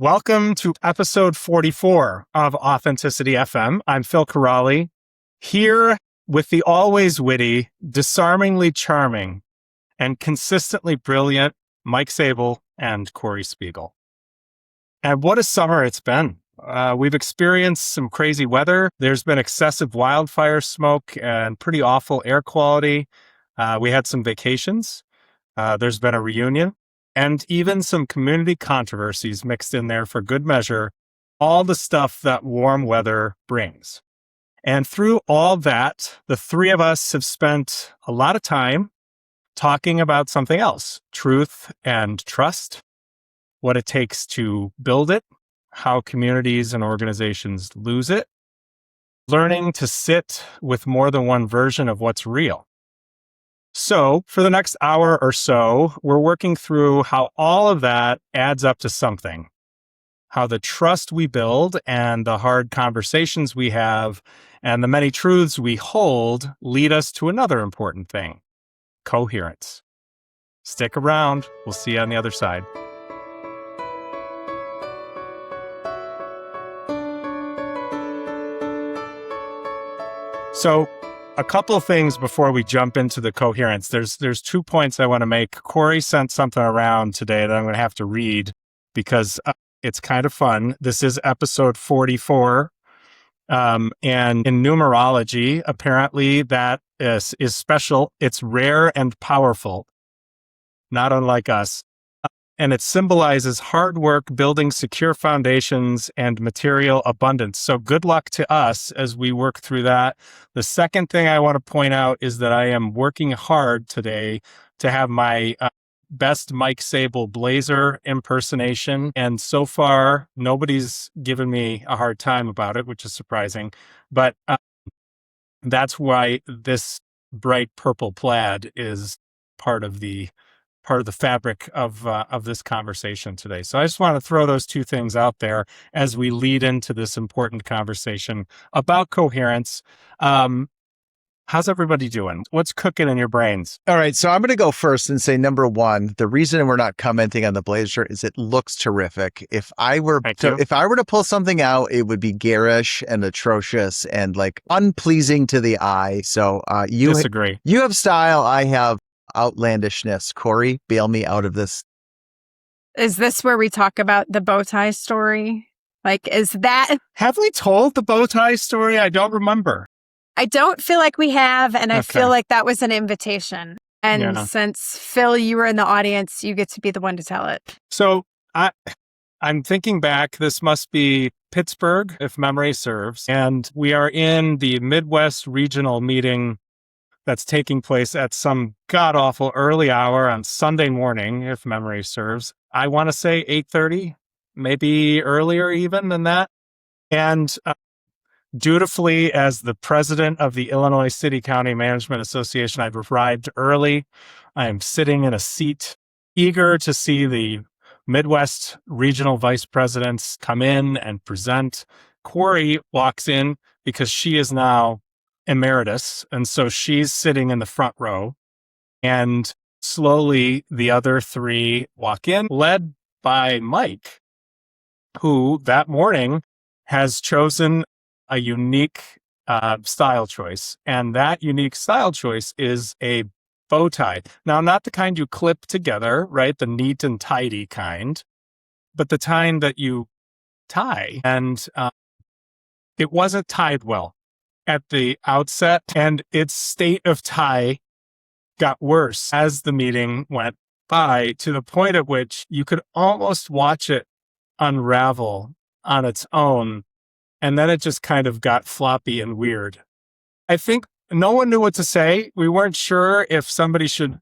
Welcome to episode 44 of AuthentiCity FM. I'm Phil Corrali, here with the always witty, disarmingly charming, and consistently brilliant Mike Sable and Corey Spiegel. And what a summer it's been. We've experienced some crazy weather. There's been excessive wildfire smoke and pretty awful air quality. We had some vacations. There's been a reunion. And even some community controversies mixed in there for good measure, all the stuff that warm weather brings. And through all that, the three of us have spent a lot of time talking about something else: truth and trust, what it takes to build it, how communities and organizations lose it, learning to sit with more than one version of what's real. So for the next hour or so, we're working through how all of that adds up to something, how the trust we build and the hard conversations we have and the many truths we hold lead us to another important thing: coherence. Stick around. We'll see you on the other side. So, a couple of things before we jump into the coherence. There's 2 points I want to make. Corey sent something around today that I'm going to have to read because it's kind of fun. This is episode 44. And in numerology, apparently that is special. It's rare and powerful, not unlike us. And it symbolizes hard work, building secure foundations, and material abundance. So good luck to us as we work through that. The second thing I want to point out is that I am working hard today to have my best Mike Sable blazer impersonation. And so far, nobody's given me a hard time about it, which is surprising. But that's why this bright purple plaid is part of the fabric of this conversation today. So I just want to throw those two things out there as we lead into this important conversation about coherence. How's everybody doing? What's cooking in your brains? All right. So I'm going to go first and say, number one, the reason we're not commenting on the blazer is it looks terrific. If I were to pull something out, it would be garish and atrocious and like unpleasing to the eye. So you disagree. You have style. I have outlandishness. Corey, bail me out of this. Is this where we talk about the bow tie story? Like, is that... Have we told the bow tie story? I don't remember. I don't feel like we have, and I feel like that was an invitation. And since, Phil, you were in the audience, you get to be the one to tell it. So I'm thinking back, this must be Pittsburgh, if memory serves. And we are in the Midwest regional meeting that's taking place at some god-awful early hour on Sunday morning, if memory serves. I want to say 8:30, maybe earlier even than that. And dutifully, as the president of the Illinois City County Management Association, I've arrived early. I am sitting in a seat, eager to see the Midwest regional vice presidents come in and present. Corey walks in because she is now emeritus, and so she's sitting in the front row, and slowly the other three walk in, led by Mike, who that morning has chosen a unique style choice, and that unique style choice is a bow tie. Now, not the kind you clip together, right? The neat and tidy kind, but the kind that you tie, and it wasn't tied well at the outset, and its state of tie got worse as the meeting went by, to the point at which you could almost watch it unravel on its own, and then it just kind of got floppy and weird. I think no one knew what to say. We weren't sure if somebody should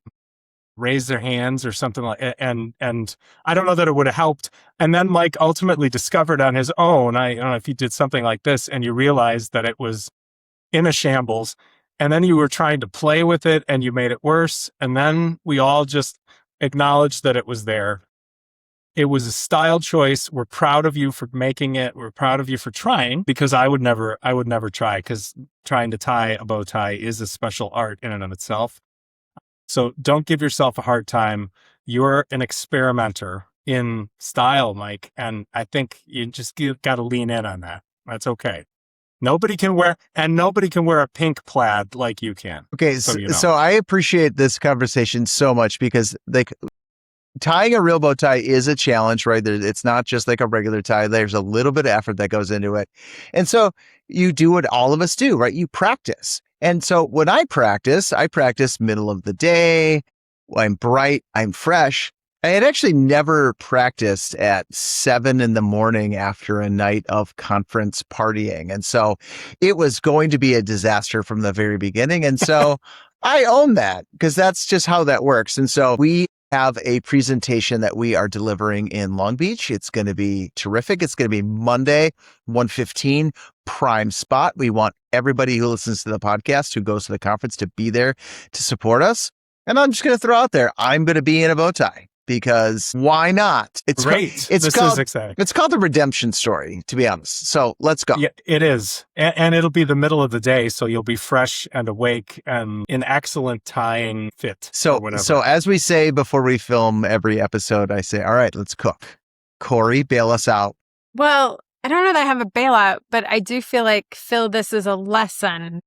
raise their hands or something like that, and I don't know that it would have helped. And then Mike ultimately discovered on his own, I don't know if he did something like this, and you realized that it was in a shambles, and then you were trying to play with it and you made it worse. And then we all just acknowledged that it was there. It was a style choice. We're proud of you for making it. We're proud of you for trying, because I would never try, because trying to tie a bow tie is a special art in and of itself. So don't give yourself a hard time. You're an experimenter, in style, Mike. And I think you just got to lean in on that. That's okay. Nobody can wear a pink plaid like you can. Okay, so I appreciate this conversation so much because like tying a real bow tie is a challenge, right? It's not just like a regular tie. There's a little bit of effort that goes into it. And so you do what all of us do, right? You practice. And so when I practice middle of the day. I'm bright, I'm fresh. I had actually never practiced at 7 a.m. after a night of conference partying. And so it was going to be a disaster from the very beginning. And so I own that because that's just how that works. And so we have a presentation that we are delivering in Long Beach. It's going to be terrific. It's going to be Monday, 1:15, prime spot. We want everybody who listens to the podcast, who goes to the conference, to be there to support us. And I'm just going to throw out there, I'm going to be in a bow tie because why not? It's great. This is exciting. It's called the redemption story, to be honest. So let's go. Yeah, it is. And it'll be the middle of the day. So you'll be fresh and awake and in excellent tying fit. So as we say before we film every episode, I say, all right, let's cook. Corey, bail us out. Well, I don't know that I have a bailout, but I do feel like, Phil, this is a lesson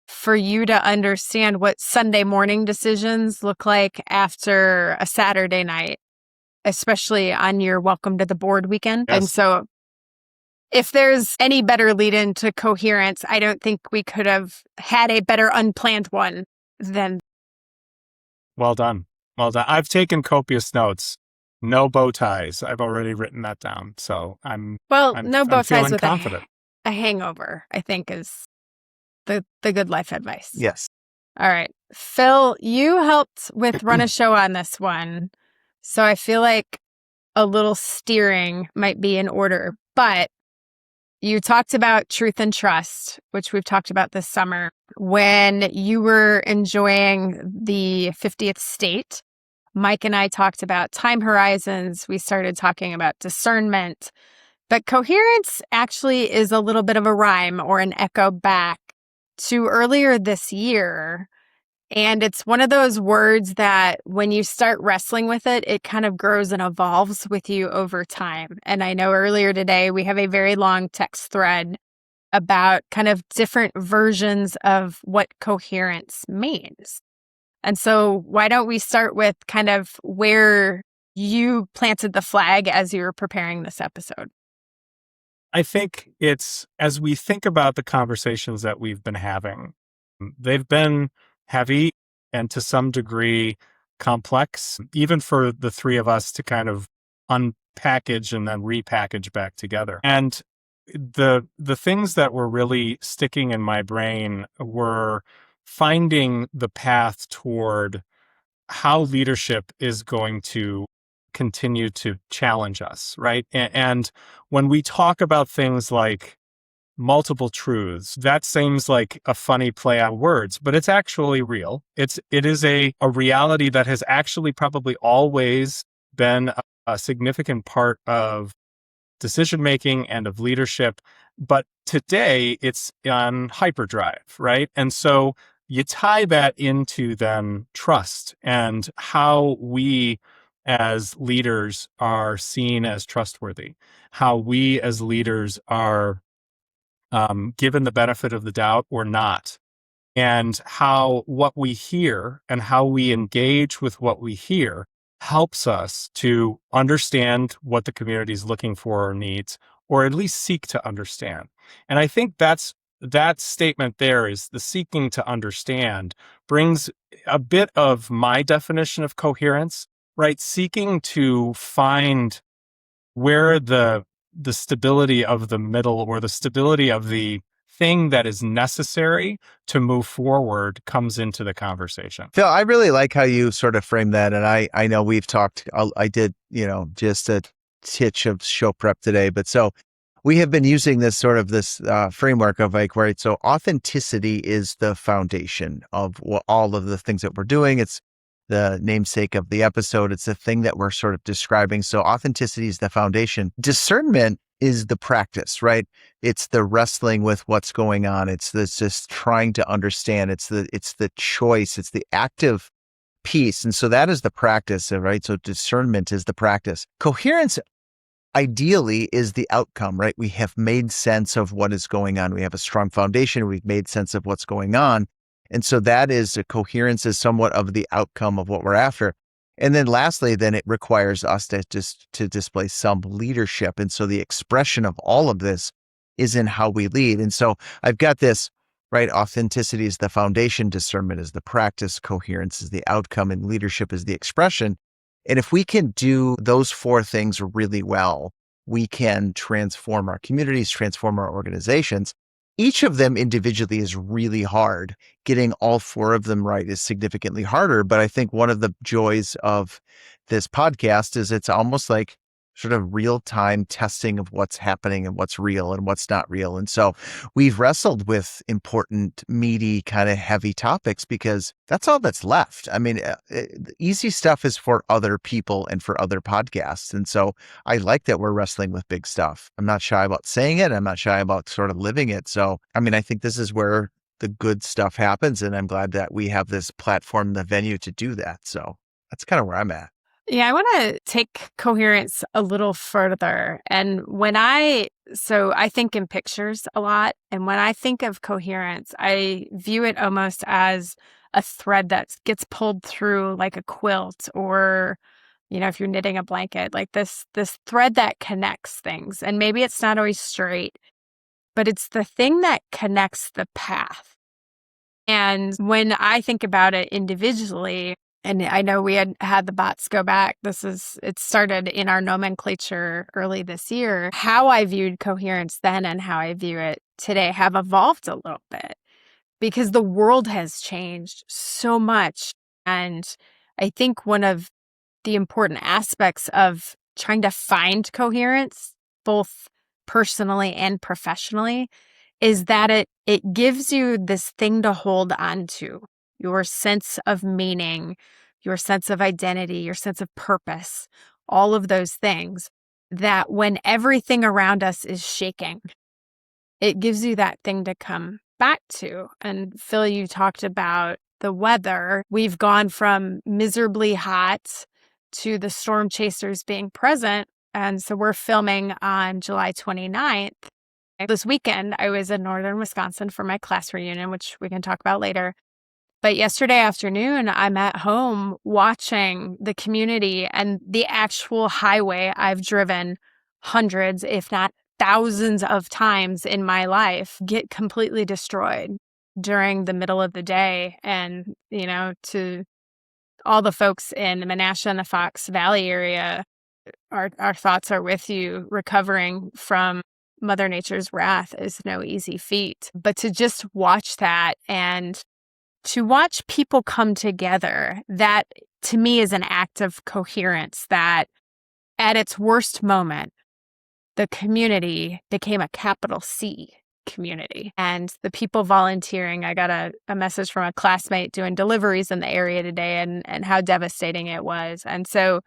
for you to understand what Sunday morning decisions look like after a Saturday night, especially on your welcome to the board weekend. Yes. And so if there's any better lead into Coherence, I don't think we could have had a better unplanned one than. Well done. Well done. I've taken copious notes. No bow ties. I've already written that down. So I'm no bow ties with confident. A hangover, I think, is the good life advice. Yes. All right. Phil, you helped with run a show on this one. So I feel like a little steering might be in order. But you talked about truth and trust, which we've talked about this summer, when you were enjoying the 50th state. Mike and I talked about time horizons. We started talking about discernment. But coherence actually is a little bit of a rhyme or an echo back to earlier this year. And it's one of those words that when you start wrestling with it, it kind of grows and evolves with you over time. And I know earlier today, we have a very long text thread about kind of different versions of what coherence means. And so why don't we start with kind of where you planted the flag as you were preparing this episode? I think it's, as we think about the conversations that we've been having, they've been heavy and to some degree complex, even for the three of us to kind of unpackage and then repackage back together. And the things that were really sticking in my brain were finding the path toward how leadership is going to continue to challenge us, right? And when we talk about things like multiple truths, that seems like a funny play on words, but it's actually real. It is a reality that has actually probably always been a significant part of decision making and of leadership, but today it's on hyperdrive, right? And so you tie that into then trust and how we as leaders are seen as trustworthy, how we as leaders are given the benefit of the doubt or not, and how what we hear and how we engage with what we hear helps us to understand what the community is looking for or needs, or at least seek to understand. And I think that statement there is the seeking to understand brings a bit of my definition of coherence, right? Seeking to find where the stability of the middle or the stability of the thing that is necessary to move forward comes into the conversation. Phil, I really like how you sort of frame that. And I know we've talked, I did, just a titch of show prep today, but so we have been using this sort of this framework of like, right, so authenticity is the foundation of all of the things that we're doing. It's the namesake of the episode. It's the thing that we're sort of describing. So authenticity is the foundation. Discernment is the practice, right? It's the wrestling with what's going on. It's this just trying to understand. It's the choice. It's the active piece. And so that is the practice, right? So discernment is the practice. Coherence ideally is the outcome, right? We have made sense of what is going on. We have a strong foundation. We've made sense of what's going on. And so that is coherence is somewhat of the outcome of what we're after. And then lastly, then it requires us to display some leadership. And so the expression of all of this is in how we lead. And so I've got this, right? Authenticity is the foundation, discernment is the practice, coherence is the outcome, and leadership is the expression. And if we can do those four things really well, we can transform our communities, transform our organizations. Each of them individually is really hard. Getting all four of them right is significantly harder. But I think one of the joys of this podcast is it's almost like sort of real-time testing of what's happening and what's real and what's not real. And so we've wrestled with important, meaty, kind of heavy topics because that's all that's left. I mean, the easy stuff is for other people and for other podcasts. And so I like that we're wrestling with big stuff. I'm not shy about saying it. I'm not shy about sort of living it. So, I mean, I think this is where the good stuff happens. And I'm glad that we have this platform, the venue to do that. So that's kind of where I'm at. Yeah, I want to take coherence a little further. And so I think in pictures a lot. And when I think of coherence, I view it almost as a thread that gets pulled through like a quilt or, if you're knitting a blanket, like this thread that connects things. And maybe it's not always straight, but it's the thing that connects the path. And when I think about it individually, and I know we had the bots go back. It started in our nomenclature early this year. How I viewed coherence then and how I view it today have evolved a little bit because the world has changed so much. And I think one of the important aspects of trying to find coherence, both personally and professionally, is that it gives you this thing to hold on to. Your sense of meaning, your sense of identity, your sense of purpose, all of those things that when everything around us is shaking, it gives you that thing to come back to. And Phil, you talked about the weather. We've gone from miserably hot to the storm chasers being present. And so we're filming on July 29th. This weekend, I was in northern Wisconsin for my class reunion, which we can talk about later. But yesterday afternoon, I'm at home watching the community and the actual highway I've driven hundreds, if not thousands of times in my life get completely destroyed during the middle of the day. And, to all the folks in Menasha and the Fox Valley area, our thoughts are with you. Recovering from Mother Nature's wrath is no easy feat. But to just watch that and to watch people come together, that to me is an act of coherence that at its worst moment, the community became a capital C community. And the people volunteering, I got a message from a classmate doing deliveries in the area today and how devastating it was. And so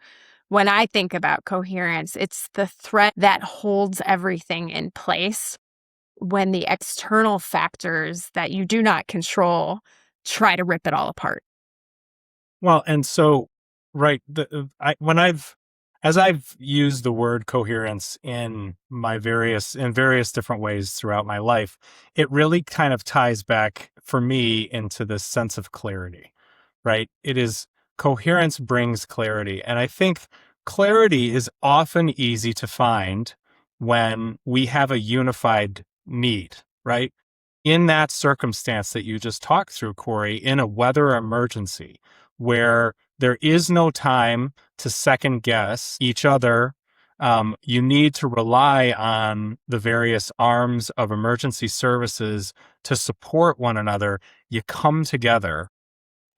when I think about coherence, it's the thread that holds everything in place when the external factors that you do not control try to rip it all apart. Well, and so, right, as I've used the word coherence in various different ways throughout my life, it really kind of ties back for me into this sense of clarity, right? Coherence brings clarity. And I think clarity is often easy to find when we have a unified need, right? In that circumstance that you just talked through, Corey, in a weather emergency where there is no time to second guess each other, you need to rely on the various arms of emergency services to support one another. You come together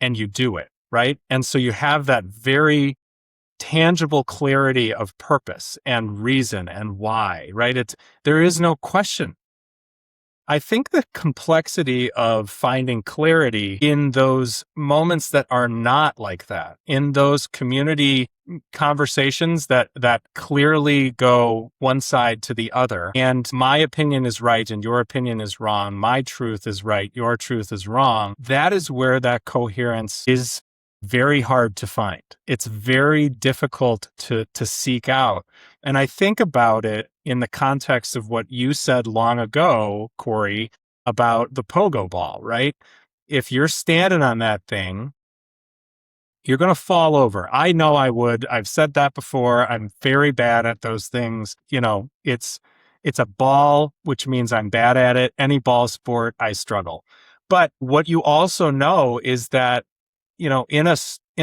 and you do it, right? And so you have that very tangible clarity of purpose and reason and why, right? There is no question. I think the complexity of finding clarity in those moments that are not like that, in those community conversations that clearly go one side to the other, and my opinion is right and your opinion is wrong, my truth is right, your truth is wrong, that is where that coherence is very hard to find. It's very difficult to seek out. And I think about it in the context of what you said long ago, Corey, about the pogo ball, right? If you're standing on that thing, you're going to fall over. I know I would. I've said that before. I'm very bad at those things. It's a ball, which means I'm bad at it. Any ball sport, I struggle. But what you also know is that, in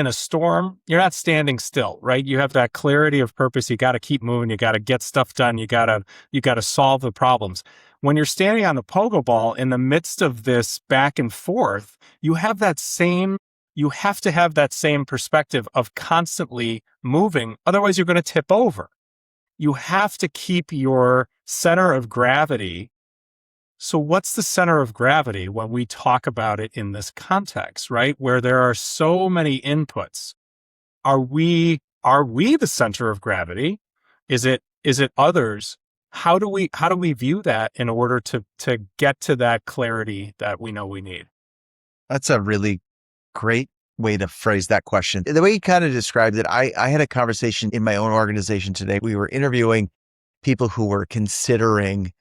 a storm, you're not standing still, right? You have that clarity of purpose. You got to keep moving. You got to get stuff done. You got to solve the problems. When you're standing on the pogo ball in the midst of this back and forth, you have to have that same perspective of constantly moving. Otherwise, you're going to tip over. You have to keep your center of gravity. So what's the center of gravity when we talk about it in this context, right? Where there are so many inputs. Are we the center of gravity? Is it others? How do we view that in order to get to that clarity that we know we need? That's a really great way to phrase that question. The way you kind of described it, I had a conversation in my own organization today. We were interviewing people who were considering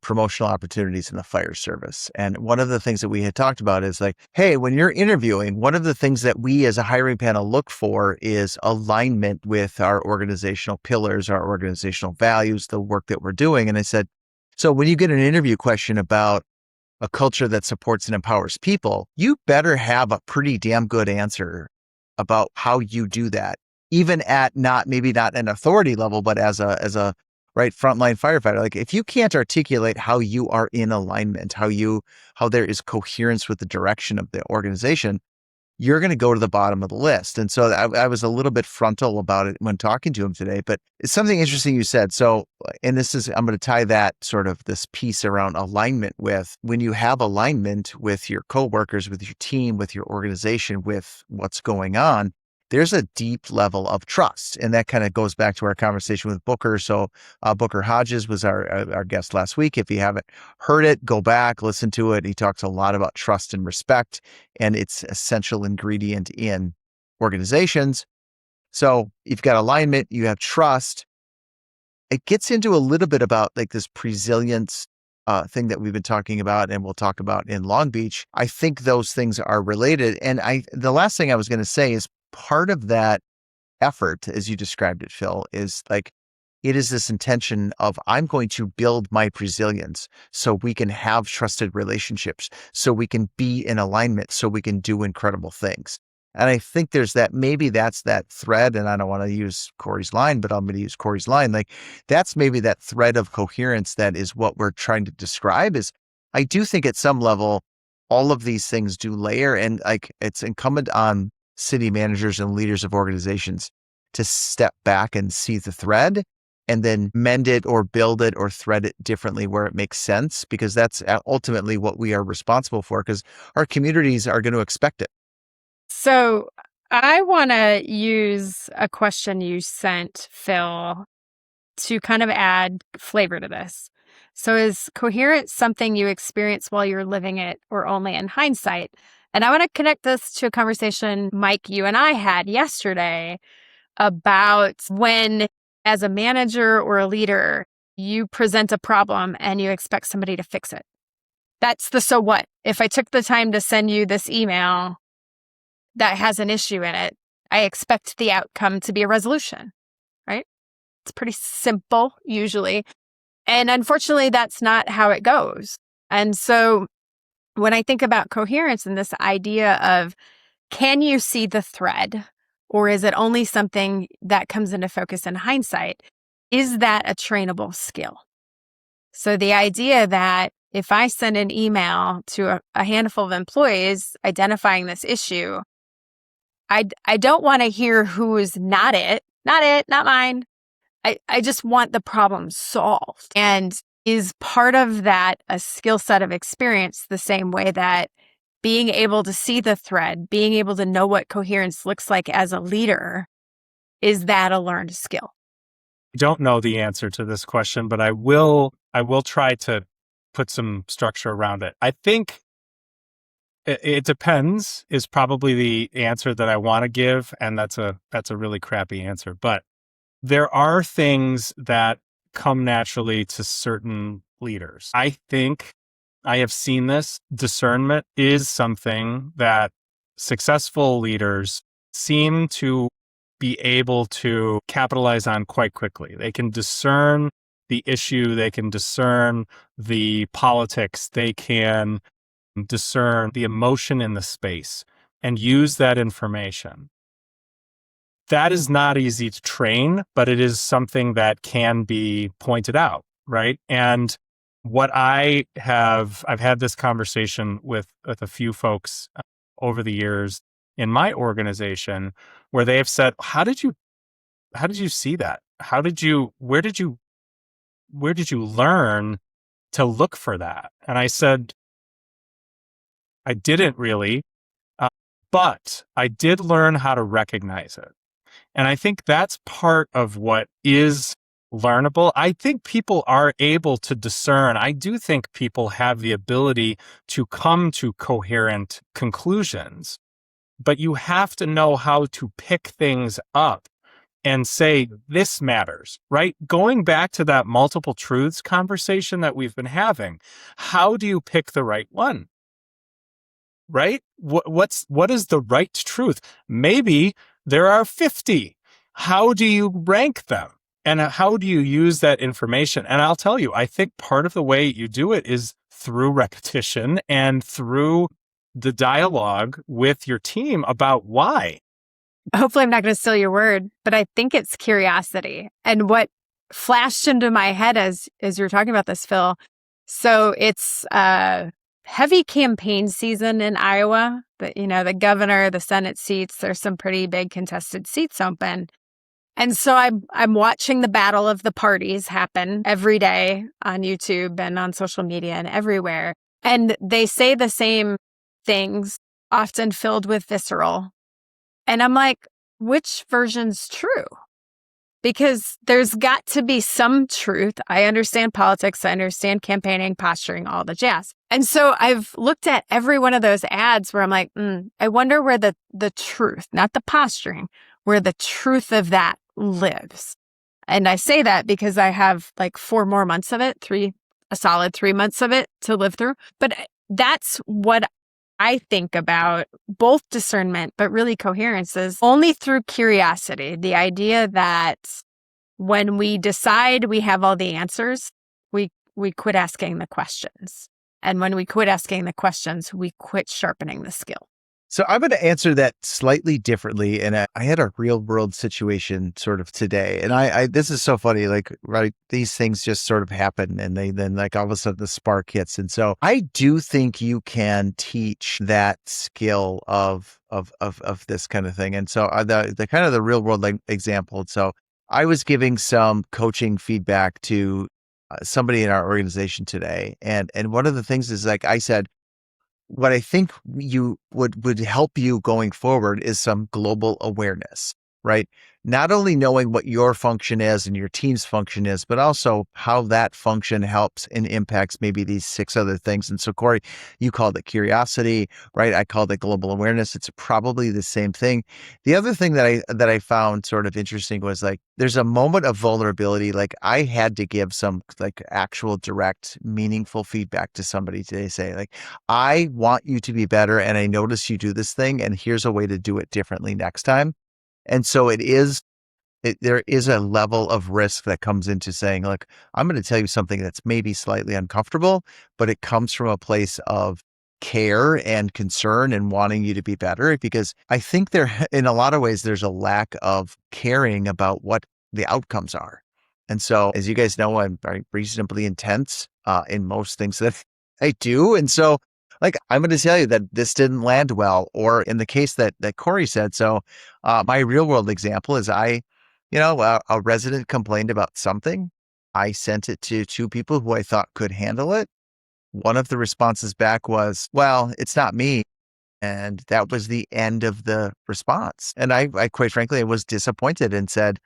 promotional opportunities in the fire service. And one of the things that we had talked about is like, hey, when you're interviewing, one of the things that we as a hiring panel look for is alignment with our organizational pillars, our organizational values, the work that we're doing. And I said, so when you get an interview question about a culture that supports and empowers people, you better have a pretty damn good answer about how you do that, even at maybe not an authority level, but as a right frontline firefighter. Like if you can't articulate how you are in alignment, how there is coherence with the direction of the organization, you're going to go to the bottom of the list. And so I was a little bit frontal about it when talking to him today, but it's something interesting you said. So, and I'm going to tie that sort of this piece around alignment with when you have alignment with your coworkers, with your team, with your organization, with what's going on, there's a deep level of trust. And that kind of goes back to our conversation with Booker. So Booker Hodges was our guest last week. If you haven't heard it, go back, listen to it. He talks a lot about trust and respect, and it's essential ingredient in organizations. So you've got alignment, you have trust. It gets into a little bit about like this presilience thing that we've been talking about and we'll talk about in Long Beach. I think those things are related. And the last thing I was going to say is part of that effort, as you described it, Phil, is like, it is this intention of I'm going to build my resilience so we can have trusted relationships, so we can be in alignment, so we can do incredible things. And I think there's maybe that's that thread, and I don't want to use Corey's line, but I'm going to use Corey's line. Like that's maybe that thread of coherence that is what we're trying to describe is I do think at some level, all of these things do layer, and like it's incumbent on city managers and leaders of organizations to step back and see the thread and then mend it or build it or thread it differently where it makes sense, because that's ultimately what we are responsible for, because our communities are going to expect it. So I want to use a question you sent, Phil, to kind of add flavor to this. So is coherence something you experience while you're living it or only in hindsight? And I want to connect this to a conversation, Mike, you and I had yesterday about when, as a manager or a leader, you present a problem and you expect somebody to fix it. That's the so what. If I took the time to send you this email that has an issue in it, I expect the outcome to be a resolution, right? It's pretty simple usually. And unfortunately, that's not how it goes. And so when I think about coherence and this idea of, can you see the thread, or is it only something that comes into focus in hindsight? Is that a trainable skill? So the idea that if I send an email to a handful of employees identifying this issue, I don't want to hear who is not mine. I just want the problem solved. And is part of that a skill set of experience the same way that being able to see the thread, being able to know what coherence looks like as a leader, is that a learned skill? I don't know the answer to this question, but I will try to put some structure around it. I think It depends is probably the answer that I want to give. And that's a really crappy answer. But there are things that come naturally to certain leaders. I think I have seen this. Discernment is something that successful leaders seem to be able to capitalize on quite quickly. They can discern the issue, they can discern the politics, they can discern the emotion in the space and use that information. That is not easy to train, but it is something that can be pointed out, right? And I've had this conversation with a few folks over the years in my organization where they have said, how did you see that? Where did you learn to look for that? And I said, I didn't really, but I did learn how to recognize it. And I think that's part of what is learnable. I think people are able to discern. I do think people have the ability to come to coherent conclusions, but you have to know how to pick things up and say, this matters, right? Going back to that multiple truths conversation that we've been having, how do you pick the right one? Right? What is the right truth? Maybe there are 50. How do you rank them? And how do you use that information? And I'll tell you, I think part of the way you do it is through repetition and through the dialogue with your team about why. Hopefully I'm not going to steal your word, but I think it's curiosity. And what flashed into my head as you were talking about this, Phil, so it's heavy campaign season in Iowa. But, the governor, the Senate seats, there's some pretty big contested seats open. And so I'm watching the battle of the parties happen every day on YouTube and on social media and everywhere. And they say the same things, often filled with visceral. And I'm like, which version's true? Because there's got to be some truth. I understand politics. I understand campaigning, posturing, all the jazz. And so I've looked at every one of those ads where I'm like, I wonder where the truth, not the posturing, where the truth of that lives. And I say that because I have like 4 more months of it, a solid 3 months of it to live through. But that's what I think about both discernment, but really coherence is only through curiosity. The idea that when we decide we have all the answers, we quit asking the questions. And when we quit asking the questions, we quit sharpening the skill. So I'm going to answer that slightly differently. And I had a real world situation sort of today. And I this is so funny, like, right, these things just sort of happen and then like all of a sudden the spark hits. And so I do think you can teach that skill of this kind of thing. And so the kind of the real world example. So I was giving some coaching feedback to somebody in our organization today. And one of the things is, like I said, what I think you would help you going forward is some global awareness, right? Not only knowing what your function is and your team's function is, but also how that function helps and impacts maybe these 6 other things. And so, Corey, you called it curiosity, right? I called it global awareness. It's probably the same thing. The other thing that I found sort of interesting was, like, there's a moment of vulnerability. Like, I had to give some like actual direct, meaningful feedback to somebody today, say, like, I want you to be better, and I notice you do this thing, and here's a way to do it differently next time. And so there is a level of risk that comes into saying, look, I'm going to tell you something that's maybe slightly uncomfortable, but it comes from a place of care and concern and wanting you to be better. Because I think in a lot of ways, there's a lack of caring about what the outcomes are. And so, as you guys know, I'm very reasonably intense in most things that I do. And so, like, I'm going to tell you that this didn't land well, or in the case that Corey said. So my real world example is a resident complained about something. I sent it to 2 people who I thought could handle it. One of the responses back was, well, it's not me. And that was the end of the response. And I quite frankly, I was disappointed and said,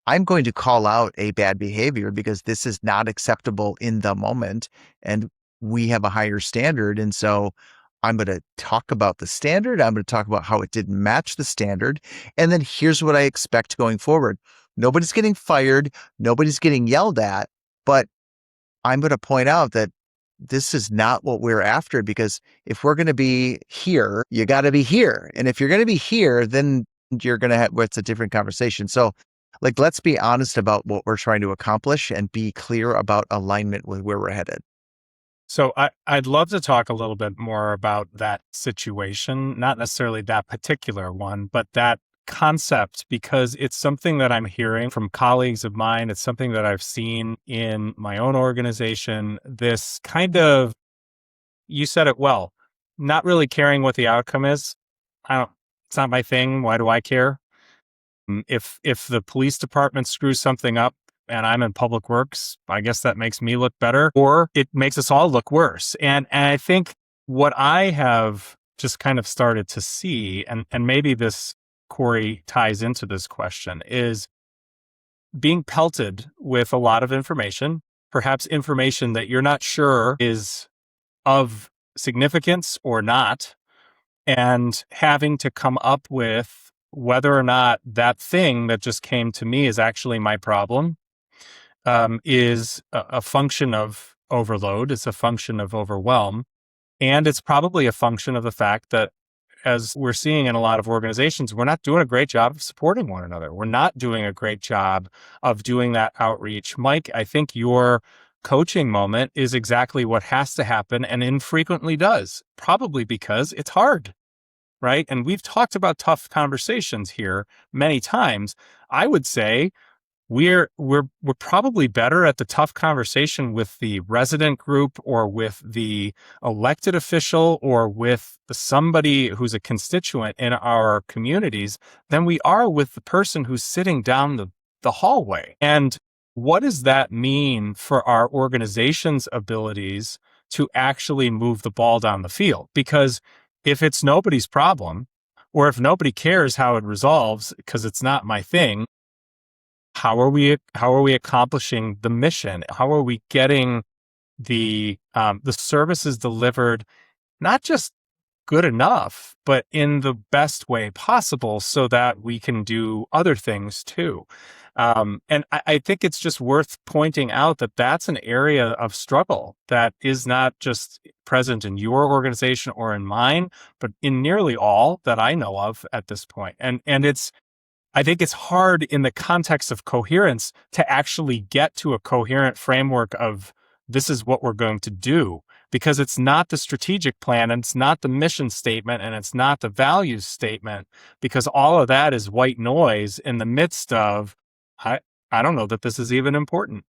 I'm going to call out a bad behavior because this is not acceptable in the moment. And we have a higher standard. And so I'm going to talk about the standard. I'm going to talk about how it didn't match the standard. And then here's what I expect going forward. Nobody's getting fired. Nobody's getting yelled at. But I'm going to point out that this is not what we're after, because if we're going to be here, you got to be here. And if you're going to be here, then you're going to have, it's a different conversation. So like, let's be honest about what we're trying to accomplish and be clear about alignment with where we're headed. So I'd love to talk a little bit more about that situation, not necessarily that particular one, but that concept, because it's something that I'm hearing from colleagues of mine. It's something that I've seen in my own organization. This kind of, you said it well, not really caring what the outcome is. It's not my thing. Why do I care? If the police department screws something up and I'm in public works, I guess that makes me look better, or it makes us all look worse. And I think what I have just kind of started to see, and maybe this, Corey, ties into this question, is being pelted with a lot of information, perhaps information that you're not sure is of significance or not, and having to come up with whether or not that thing that just came to me is actually my problem, is a function of overload. It's a function of overwhelm. And it's probably a function of the fact that, as we're seeing in a lot of organizations, we're not doing a great job of supporting one another. We're not doing a great job of doing that outreach. Mike, I think your coaching moment is exactly what has to happen, and infrequently does, probably because it's hard, right? And we've talked about tough conversations here many times. I would say we're probably better at the tough conversation with the resident group, or with the elected official, or with somebody who's a constituent in our communities, than we are with the person who's sitting down the hallway. And what does that mean for our organization's abilities to actually move the ball down the field? Because if it's nobody's problem, or if nobody cares how it resolves because it's not my thing, how are we accomplishing the mission? How are we getting the services delivered, not just good enough, but in the best way possible, so that we can do other things too? And I think it's just worth pointing out that that's an area of struggle that is not just present in your organization or in mine, but in nearly all that I know of at this point. And I think it's hard in the context of coherence to actually get to a coherent framework of this is what we're going to do, because it's not the strategic plan, and it's not the mission statement, and it's not the values statement, because all of that is white noise in the midst of, I don't know that this is even important.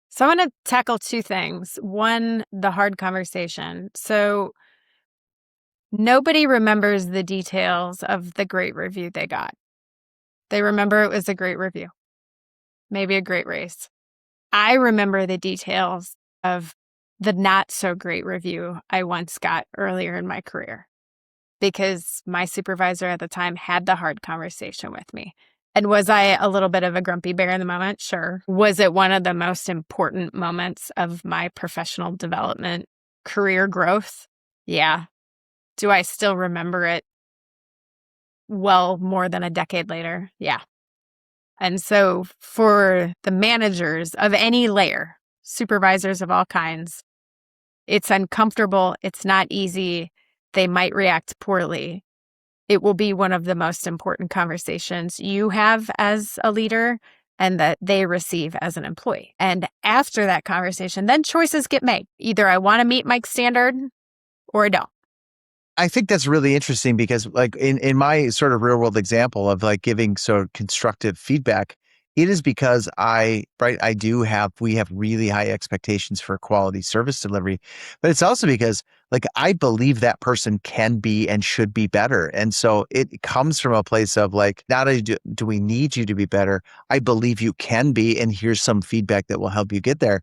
So I want to tackle two things. One, the hard conversation. So nobody remembers the details of the great review they got. They remember it was a great review, maybe a great race. I remember the details of the not so great review I once got earlier in my career, because my supervisor at the time had the hard conversation with me. And was I a little bit of a grumpy bear in the moment? Sure. Was it one of the most important moments of my professional development, career growth? Yeah. Do I still remember it well more than a decade later? Yeah. And so for the managers of any layer, supervisors of all kinds, it's uncomfortable. It's not easy. They might react poorly. It will be one of the most important conversations you have as a leader and that they receive as an employee. And after that conversation, then choices get made. Either I want to meet Mike's standard or I don't. I think that's really interesting, because like in my sort of real world example of like giving sort of constructive feedback, it is because we have really high expectations for quality service delivery, but it's also because like I believe that person can be and should be better. And so it comes from a place of like, not only do we need you to be better, I believe you can be, and here's some feedback that will help you get there.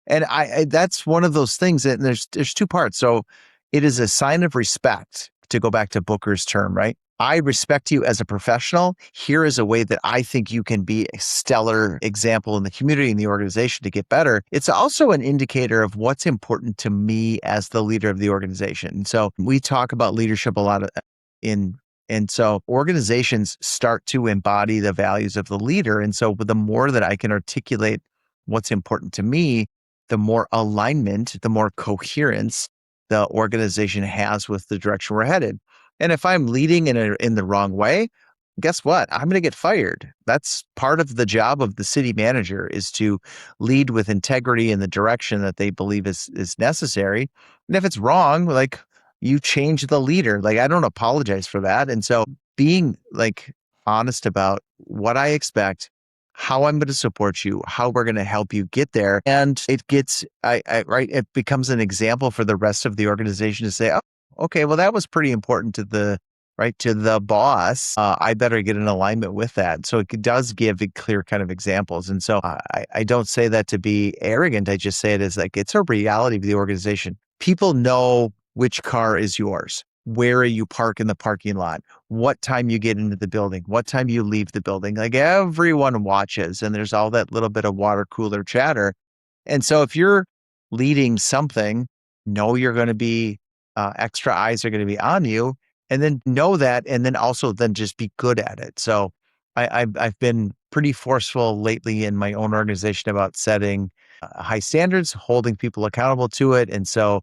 And I that's one of those things that there's two parts. So it is a sign of respect, to go back to Booker's term, right? I respect you as a professional. Here is a way that I think you can be a stellar example in the community and the organization to get better. It's also an indicator of what's important to me as the leader of the organization. So we talk about leadership a lot and so organizations start to embody the values of the leader. And so the more that I can articulate what's important to me, the more alignment, the more coherence the organization has with the direction we're headed. And if I'm leading in the wrong way, guess what? I'm going to get fired. That's part of the job of the city manager, is to lead with integrity in the direction that they believe is necessary. And if it's wrong, like, you change the leader. Like, I don't apologize for that. And so being like honest about what I expect, how I'm going to support you, how we're going to help you get there. And it gets, right, it becomes an example for the rest of the organization to say, oh, okay, well, that was pretty important to the boss. I better get in alignment with that. So it does give clear kind of examples. And so I don't say that to be arrogant. I just say it as like, it's a reality of the organization. People know which car is yours, where you park in the parking lot, what time you get into the building, what time you leave the building. Like, everyone watches, and there's all that little bit of water cooler chatter. And so if you're leading something, know you're going to be extra eyes are going to be on you, and then know that, and then also then just be good at it. So I've been pretty forceful lately in my own organization about setting high standards, holding people accountable to it. And so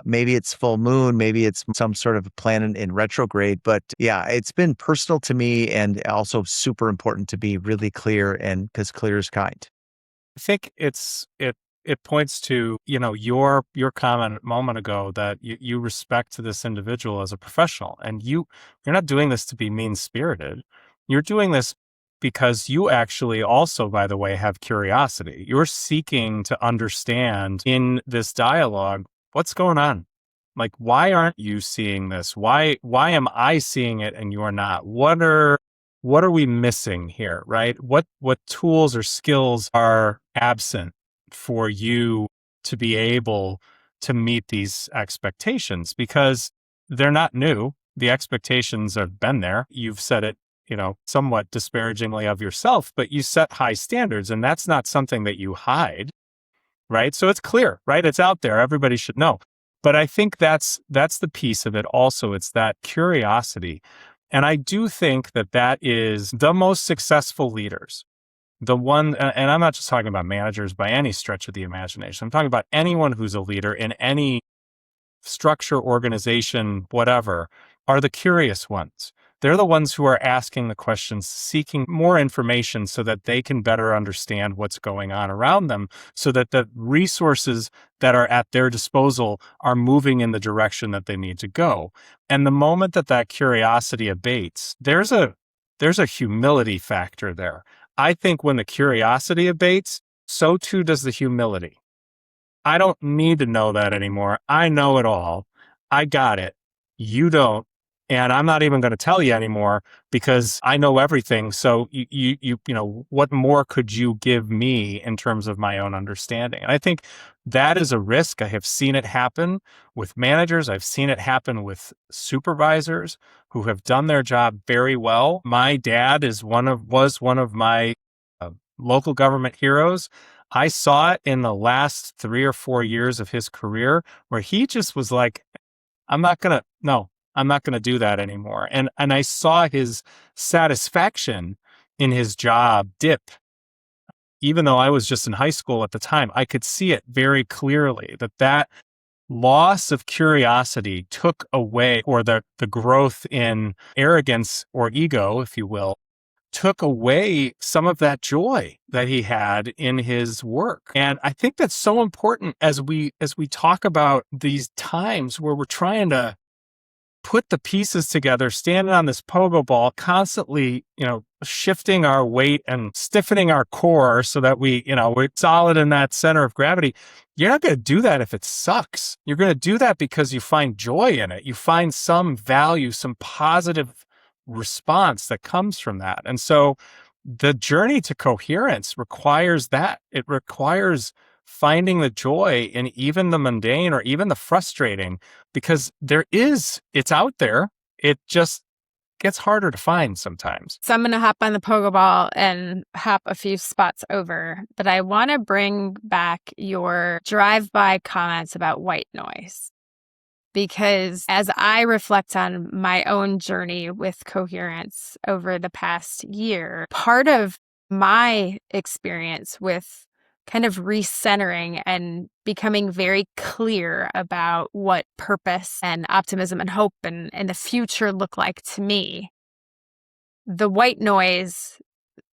maybe it's full moon, maybe it's some sort of planet in retrograde, but yeah, it's been personal to me, and also super important to be really clear, and because clear is kind. I think it points to, your comment a moment ago that you respect this individual as a professional, and you're not doing this to be mean-spirited. You're doing this because you actually also, by the way, have curiosity. You're seeking to understand in this dialogue what's going on. Like, why aren't you seeing this? Why am I seeing it and you're not? What are we missing here, right? What tools or skills are absent for you to be able to meet these expectations? Because they're not new. The expectations have been there. You've said it, somewhat disparagingly of yourself, but you set high standards, and that's not something that you hide, right? So it's clear, right? It's out there. Everybody should know. But I think that's the piece of it also. It's that curiosity. And I do think that is the most successful leaders. The one, and I'm not just talking about managers by any stretch of the imagination. I'm talking about anyone who's a leader in any structure, organization, whatever, are the curious ones. They're the ones who are asking the questions, seeking more information so that they can better understand what's going on around them, so that the resources that are at their disposal are moving in the direction that they need to go. And the moment that curiosity abates, there's a humility factor there. I think when the curiosity abates, so too does the humility. I don't need to know that anymore. I know it all. I got it. You don't. And I'm not even going to tell you anymore because I know everything. So what more could you give me in terms of my own understanding? And I think that is a risk. I have seen it happen with managers. I've seen it happen with supervisors who have done their job very well. My dad was one of my local government heroes. I saw it in the last 3 or 4 years of his career where he just was like, I'm not going to do that anymore. And I saw his satisfaction in his job dip. Even though I was just in high school at the time, I could see it very clearly that loss of curiosity took away, or the growth in arrogance or ego, if you will, took away some of that joy that he had in his work. And I think that's so important as we talk about these times where we're trying to put the pieces together, standing on this pogo ball, constantly, shifting our weight and stiffening our core so that we're solid in that center of gravity. You're not going to do that if it sucks. You're going to do that because you find joy in it. You find some value, some positive response that comes from that. And so the journey to coherence requires that. It requires finding the joy in even the mundane or even the frustrating, because it's out there. It just gets harder to find sometimes. So I'm going to hop on the pogo ball and hop a few spots over, but I want to bring back your drive-by comments about white noise. Because as I reflect on my own journey with Coherence over the past year, part of my experience with kind of recentering and becoming very clear about what purpose and optimism and hope and the future look like to me, the white noise,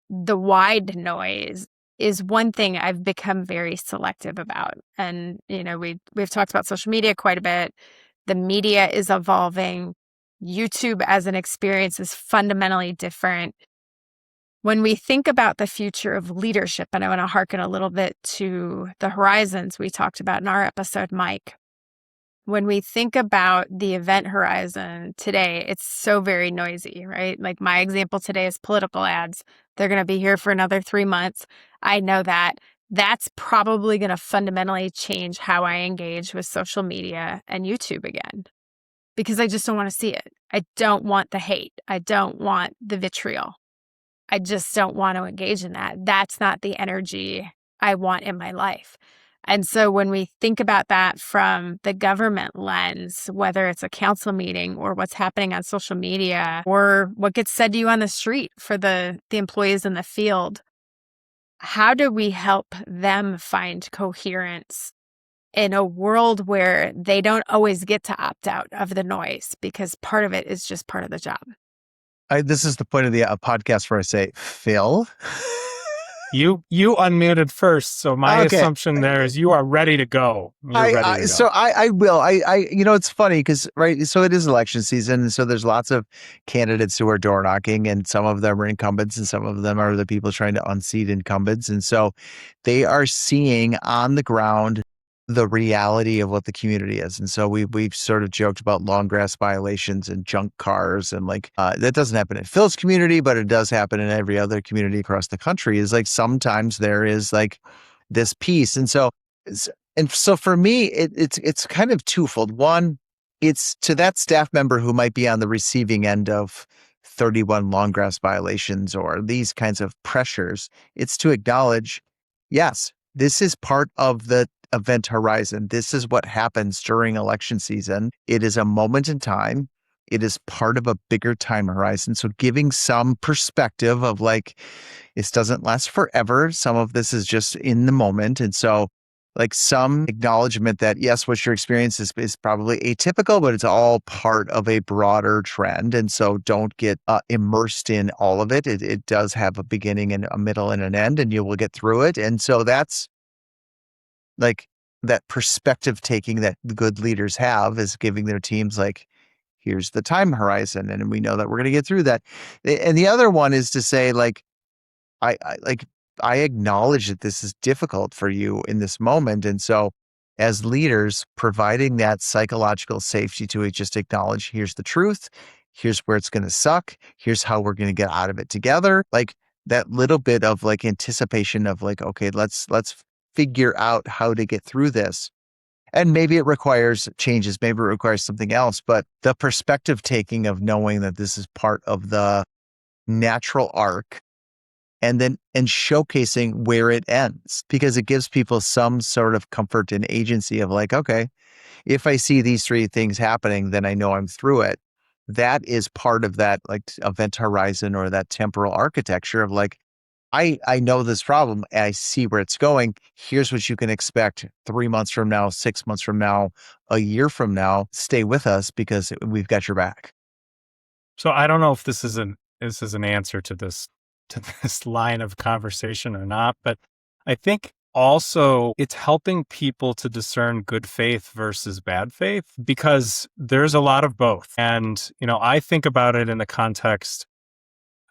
the wide noise is one thing I've become very selective about. And, we've talked about social media quite a bit. The media is evolving. YouTube as an experience is fundamentally different. When we think about the future of leadership, and I want to hearken a little bit to the horizons we talked about in our episode, Mike. When we think about the event horizon today, it's so very noisy, right? Like my example today is political ads. They're going to be here for another 3 months. I know that. That's probably going to fundamentally change how I engage with social media and YouTube again, because I just don't want to see it. I don't want the hate. I don't want the vitriol. I just don't want to engage in that. That's not the energy I want in my life. And so when we think about that from the government lens, whether it's a council meeting or what's happening on social media or what gets said to you on the street for the employees in the field, how do we help them find coherence in a world where they don't always get to opt out of the noise because part of it is just part of the job? This is the point of the podcast where I say, Phil. You unmuted first, so my assumption there is you are ready to go. So I will. It's funny because, right, so it is election season, so there's lots of candidates who are door knocking, and some of them are incumbents, and some of them are the people trying to unseat incumbents, and so they are seeing on the ground the reality of what the community is. And so we've sort of joked about long grass violations and junk cars, and that doesn't happen in Phil's community, but it does happen in every other community across the country. Is like sometimes there is like this piece. And so for me, it's kind of twofold. One, it's to that staff member who might be on the receiving end of 31 long grass violations or these kinds of pressures. It's to acknowledge, yes, this is part of the event horizon. This is what happens during election season. It is a moment in time. It is part of a bigger time horizon. So giving some perspective of this doesn't last forever. Some of this is just in the moment. And so some acknowledgement that, yes, what your experience is probably atypical, but it's all part of a broader trend. And so don't get immersed in all of it. It does have a beginning and a middle and an end, and you will get through it. And so that's that perspective taking that good leaders have is giving their teams here's the time horizon, and we know that we're going to get through that. And the other one is to say I acknowledge that this is difficult for you in this moment. And so as leaders, providing that psychological safety to just acknowledge, here's the truth, here's where it's going to suck, here's how we're going to get out of it together. That little bit of anticipation of okay, let's figure out how to get through this. And maybe it requires changes, maybe it requires something else, but the perspective taking of knowing that this is part of the natural arc and showcasing where it ends, because it gives people some sort of comfort and agency of okay, if I see these three things happening, then I know I'm through it. That is part of that event horizon or that temporal architecture of I know this problem and I see where it's going. Here's what you can expect 3 months from now, 6 months from now, a year from now. Stay with us because we've got your back. So I don't know if this is an answer to this line of conversation or not, but I think also it's helping people to discern good faith versus bad faith, because there's a lot of both. And, I think about it in the context,